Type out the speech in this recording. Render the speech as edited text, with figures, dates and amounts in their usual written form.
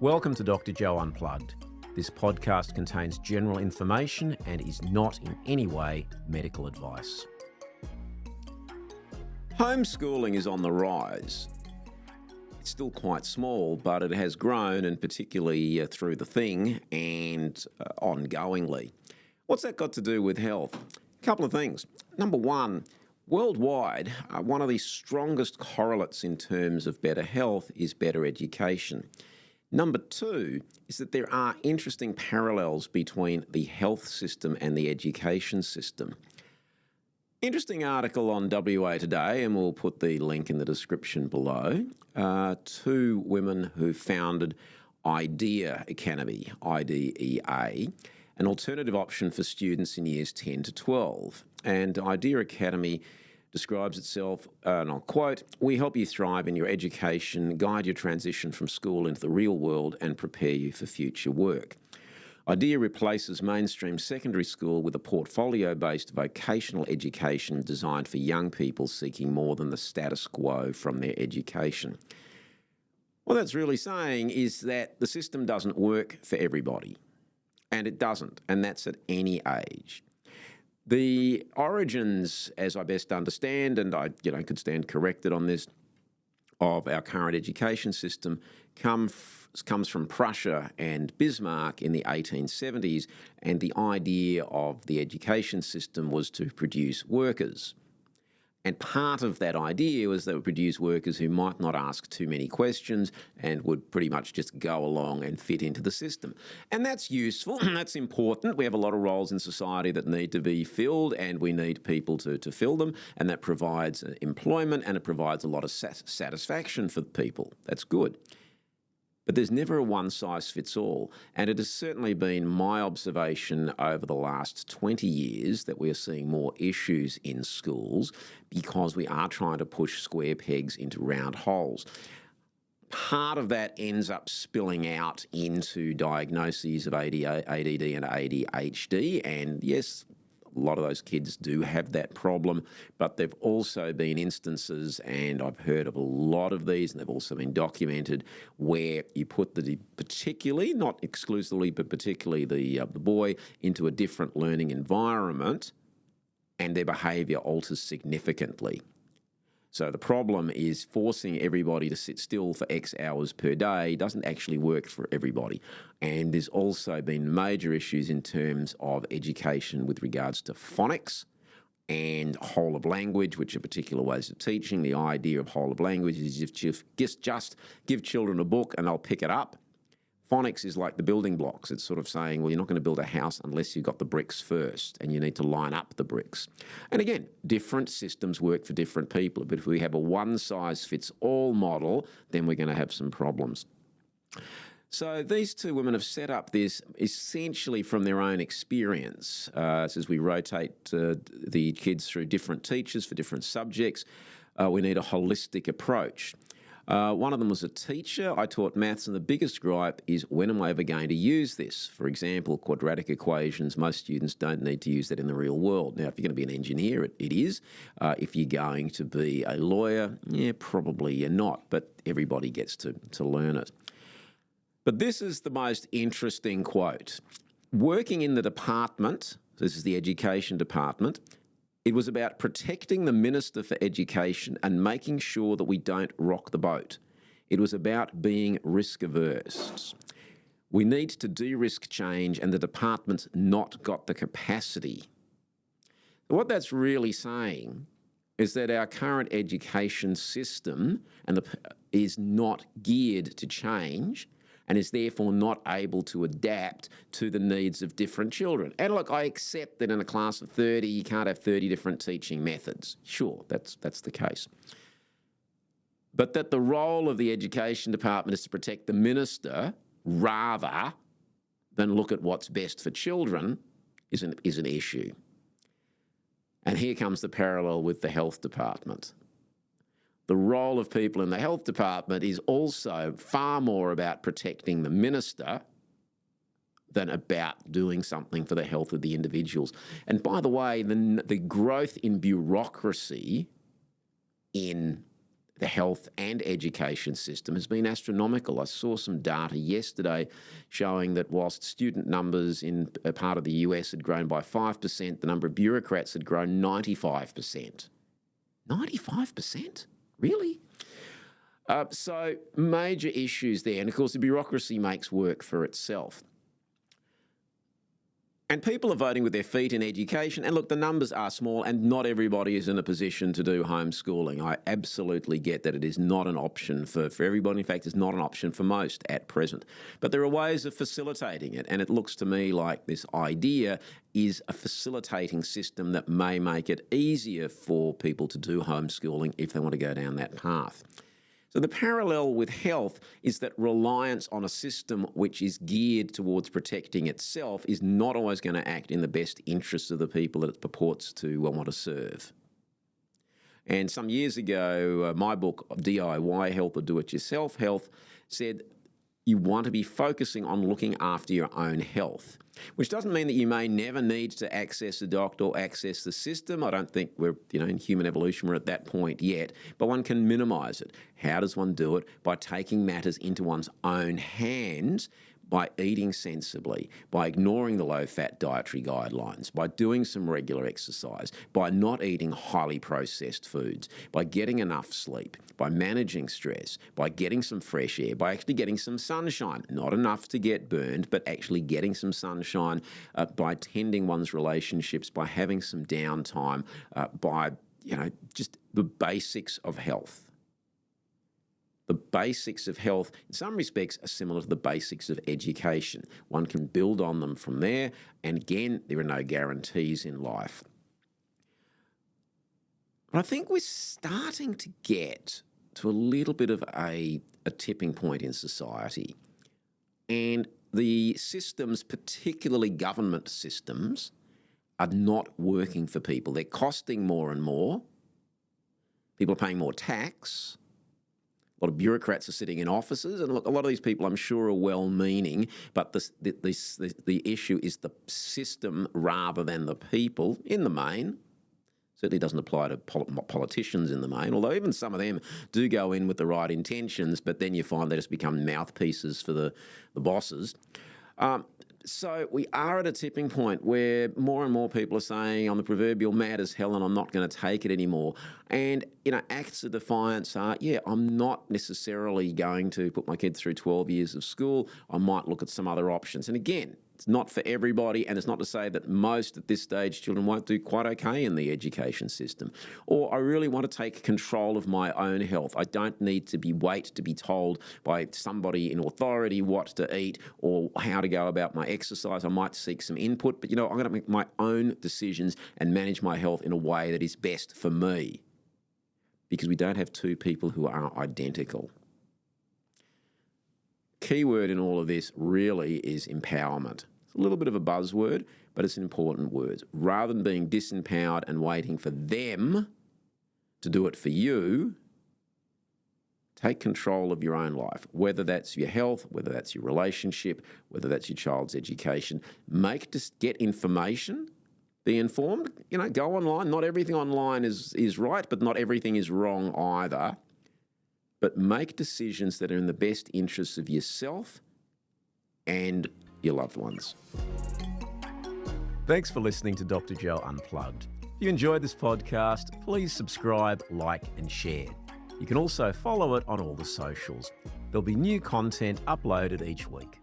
Welcome to Dr Joe Unplugged. This podcast contains general information and is not in any way medical advice. Homeschooling is on the rise. It's still quite small, but it has grown, and particularly through the thing and ongoingly. What's that got to do with health? A couple of things. Number one, worldwide, one of the strongest correlates in terms of better health is better education. Number two is that there are interesting parallels between the health system and the education system. Interesting article on WA Today, and we'll put the link in the description below. Two women who founded IDEA Academy, IDEA, an alternative option for students in years 10 to 12. And IDEA Academy describes itself, and I'll quote, "We help you thrive in your education, guide your transition from school into the real world, and prepare you for future work." IDEA replaces mainstream secondary school with a portfolio-based vocational education designed for young people seeking more than the status quo from their education. What that's really saying is that the system doesn't work for everybody, and it doesn't, and that's at any age. The origins, as I best understand, and I could stand corrected on this, of our current education system comes from Prussia and Bismarck in the 1870s, and the idea of the education system was to produce workers. And part of that idea was they would produce workers who might not ask too many questions and would pretty much just go along and fit into the system. And that's useful, that's important. We have a lot of roles in society that need to be filled, and we need people to fill them, and that provides employment, and it provides a lot of satisfaction for people. That's good. But there's never a one-size-fits-all, and it has certainly been my observation over the last 20 years that we're seeing more issues in schools because we are trying to push square pegs into round holes. Part of that ends up spilling out into diagnoses of ADD and ADHD, and yes, a lot of those kids do have that problem, but there've also been instances, and I've heard of a lot of these, and they've also been documented, where you put particularly, not exclusively, but particularly the boy into a different learning environment, and their behaviour alters significantly. So the problem is forcing everybody to sit still for X hours per day doesn't actually work for everybody. And there's also been major issues in terms of education with regards to phonics and whole of language, which are particular ways of teaching. The idea of whole of language is just give children a book and they'll pick it up. Phonics is like the building blocks. It's sort of saying, well, you're not going to build a house unless you've got the bricks first, and you need to line up the bricks. And again, different systems work for different people. But if we have a one-size-fits-all model, then we're going to have some problems. So these two women have set up this essentially from their own experience. As we rotate the kids through different teachers for different subjects, we need a holistic approach. One of them was a teacher. I taught maths, and the biggest gripe is, when am I ever going to use this? For example, quadratic equations, most students don't need to use that in the real world. Now, if you're going to be an engineer, it is. If you're going to be a lawyer, probably you're not, but everybody gets to learn it. But this is the most interesting quote. Working in the department, this is the education department, it was about protecting the Minister for Education and making sure that we don't rock the boat. It was about being risk-averse. We need to de-risk change, and the department's not got the capacity. What that's really saying is that our current education system is not geared to change, and is therefore not able to adapt to the needs of different children. And look, I accept that in a class of 30, you can't have 30 different teaching methods. Sure, that's the case. But that the role of the education department is to protect the minister rather than look at what's best for children is an issue. And here comes the parallel with the health department. The role of people in the health department is also far more about protecting the minister than about doing something for the health of the individuals. And by the way, the growth in bureaucracy in the health and education system has been astronomical. I saw some data yesterday showing that whilst student numbers in a part of the US had grown by 5%, the number of bureaucrats had grown 95%. 95%? Really? So major issues there. And of course, the bureaucracy makes work for itself. And people are voting with their feet in education. And look, the numbers are small and not everybody is in a position to do homeschooling. I absolutely get that it is not an option for everybody. In fact, it's not an option for most at present. But there are ways of facilitating it. And it looks to me like this idea is a facilitating system that may make it easier for people to do homeschooling if they want to go down that path. So the parallel with health is that reliance on a system which is geared towards protecting itself is not always going to act in the best interests of the people that it purports to want to serve. And some years ago, my book, DIY Health or Do-It-Yourself Health, said you want to be focusing on looking after your own health, which doesn't mean that you may never need to access a doctor or access the system. I don't think we're, in human evolution, we're at that point yet, but one can minimise it. How does one do it? By taking matters into one's own hands, by eating sensibly, by ignoring the low-fat dietary guidelines, by doing some regular exercise, by not eating highly processed foods, by getting enough sleep, by managing stress, by getting some fresh air, by actually getting some sunshine, not enough to get burned, but actually getting some sunshine, by tending one's relationships, by having some downtime, by, just the basics of health. The basics of health, in some respects, are similar to the basics of education. One can build on them from there, and again, there are no guarantees in life. But I think we're starting to get to a little bit of a tipping point in society. And the systems, particularly government systems, are not working for people. They're costing more and more. People are paying more tax. A lot of bureaucrats are sitting in offices, and look, a lot of these people I'm sure are well-meaning, but the issue is the system rather than the people in the main. Certainly doesn't apply to politicians in the main, although even some of them do go in with the right intentions, but then you find they just become mouthpieces for the bosses. So we are at a tipping point where more and more people are saying, I'm the proverbial mad as hell and I'm not going to take it anymore. And, acts of defiance are, I'm not necessarily going to put my kid through 12 years of school. I might look at some other options. And again, it's not for everybody, and it's not to say that most at this stage children won't do quite okay in the education system. Or I really want to take control of my own health. I don't need to wait to be told by somebody in authority what to eat or how to go about my exercise. I might seek some input, but I'm going to make my own decisions and manage my health in a way that is best for me, because we don't have two people who are identical. Key word in all of this really is empowerment. It's a little bit of a buzzword, but it's an important word. Rather than being disempowered and waiting for them to do it for you, take control of your own life, whether that's your health, whether that's your relationship, whether that's your child's education. Get information, be informed. Go online. Not everything online is right, but not everything is wrong either. But make decisions that are in the best interests of yourself and your loved ones. Thanks for listening to Dr. Joe Unplugged. If you enjoyed this podcast, please subscribe, like, and share. You can also follow it on all the socials. There'll be new content uploaded each week.